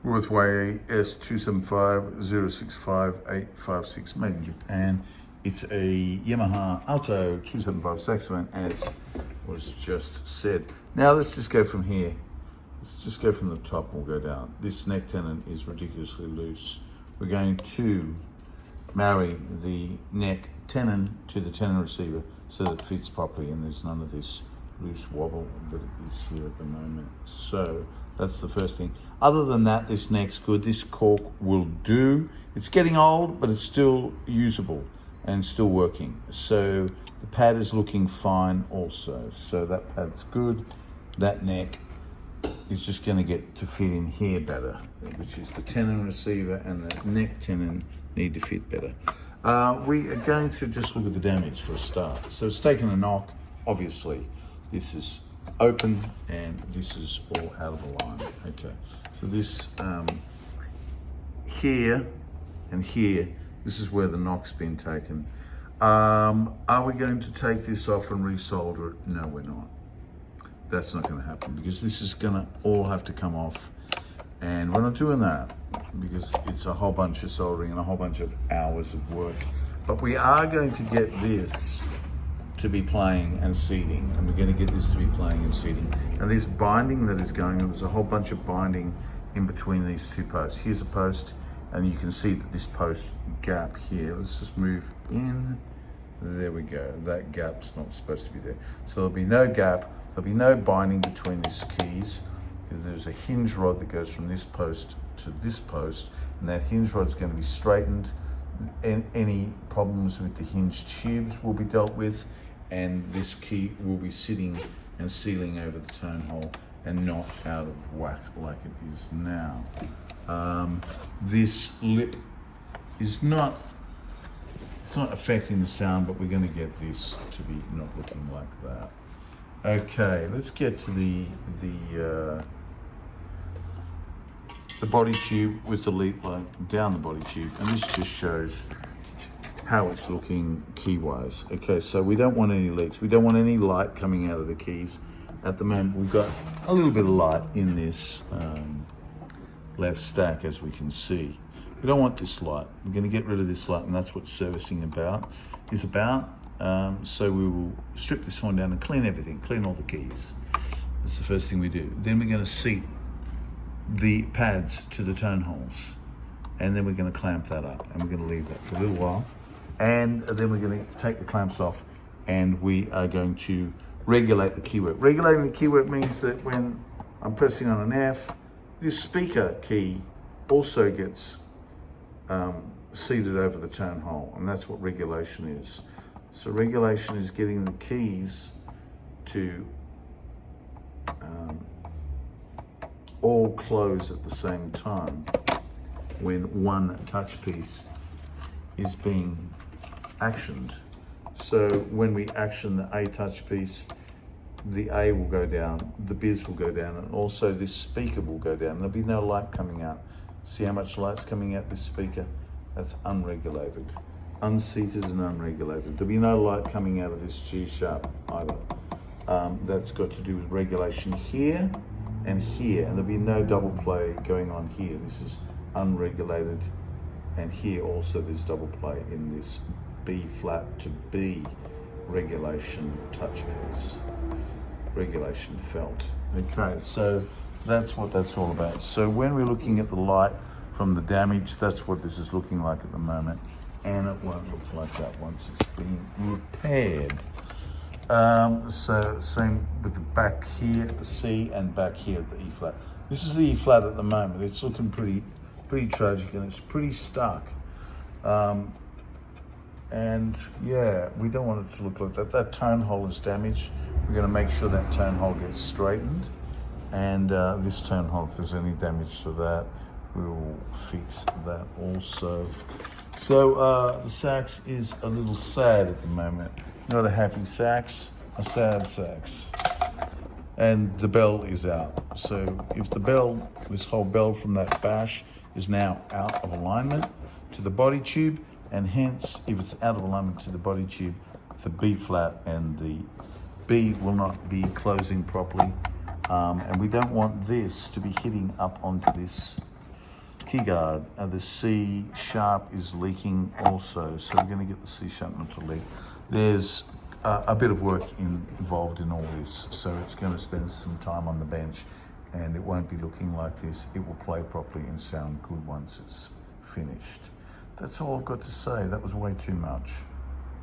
with YAS-275 065-856, made in Japan. It's a Yamaha Alto 275 saxophone, as was just said. Now let's just go from here. Let's just go from the top and we'll go down. This neck tenon is ridiculously loose. We're going to marry the neck tenon to the tenon receiver so that it fits properly and there's none of this loose wobble that is here at the moment. So that's the first thing. Other than that, this neck's good. This cork will do. It's getting old, but it's still usable and still working. So the pad is looking fine also. So that pad's good. That neck is just going to get to fit in here better, which is the tenon receiver, and the neck tenon need to fit better. We are going to just look at the damage for a start. So it's taken a knock, obviously. This is open and this is all out of alignment. Okay, so this here and here, this is where the knock's been taken. Are we going to take this off and resolder it? No, we're not. That's not going to happen because this is going to all have to come off, and we're not doing that because it's a whole bunch of soldering and a whole bunch of hours of work. But we are going to get this to be playing and seating, and we're going to get this to be playing and seating. And this binding that is going on, there's a whole bunch of binding in between these two posts. Here's a post, and you can see that this post gap here, let's just move in. There we go. That gap's not supposed to be there. So there'll be no gap, there'll be no binding between these keys, because there's a hinge rod that goes from this post to this post, and that hinge rod's going to be straightened. And any problems with the hinge tubes will be dealt with, and this key will be sitting and sealing over the tone hole and not out of whack like it is now. This lip is not, it's not affecting the sound, but we're going to get this to be not looking like that. Okay, let's get to the body tube with the lead plug down the body tube, and this just shows how it's looking key-wise. Okay, so we don't want any leaks. We don't want any light coming out of the keys. At the moment, we've got a little bit of light in this left stack, as we can see. We don't want this light. We're going to get rid of this light, and that's what servicing is about. So we will strip this one down and clean everything, clean all the keys. That's the first thing we do. Then we're going to seat the pads to the tone holes, and then we're going to clamp that up, and we're going to leave that for a little while, and then we're going to take the clamps off, and we are going to regulate the keywork. Regulating the keywork means that when I'm pressing on an F, this speaker key also gets seated over the tone hole, and that's what regulation is. So regulation is getting the keys to all close at the same time when one touch piece is being actioned. So when we action the A touch piece, the A will go down, the biz will go down, and also this speaker will go down. There'll be no light coming out. See how much light's coming out this speaker? That's unregulated, unseated and unregulated. There'll be no light coming out of this G sharp either. That's got to do with regulation here and here, and there'll be no double play going on here. This is unregulated, and here also there's double play in this B flat to B regulation touch piece, regulation felt. Okay, so that's what that's all about. So when we're looking at the light from the damage, that's what this is looking like at the moment, and it won't look like that once it's been repaired. So same with the back here at the C and back here at the E flat. This is the E flat at the moment. It's looking pretty tragic, and it's pretty stuck. And yeah, we don't want it to look like that. That tone hole is damaged. We're going to make sure that tone hole gets straightened, and this tone hole, if there's any damage to that, we will fix that also. So the sax is a little sad at the moment. Not a happy sax, a sad sax. And the bell is out. So if the bell, this whole bell from that bash is now out of alignment to the body tube, and hence, if it's out of alignment to the body tube, the B flat and the B will not be closing properly. And we don't want this to be hitting up onto this pickguard, the C sharp is leaking also, so we're going to get the C sharp not to leak. There's a bit of work involved in all this, so it's going to spend some time on the bench, and it won't be looking like this. It will play properly and sound good once it's finished. That's all I've got to say. That was way too much.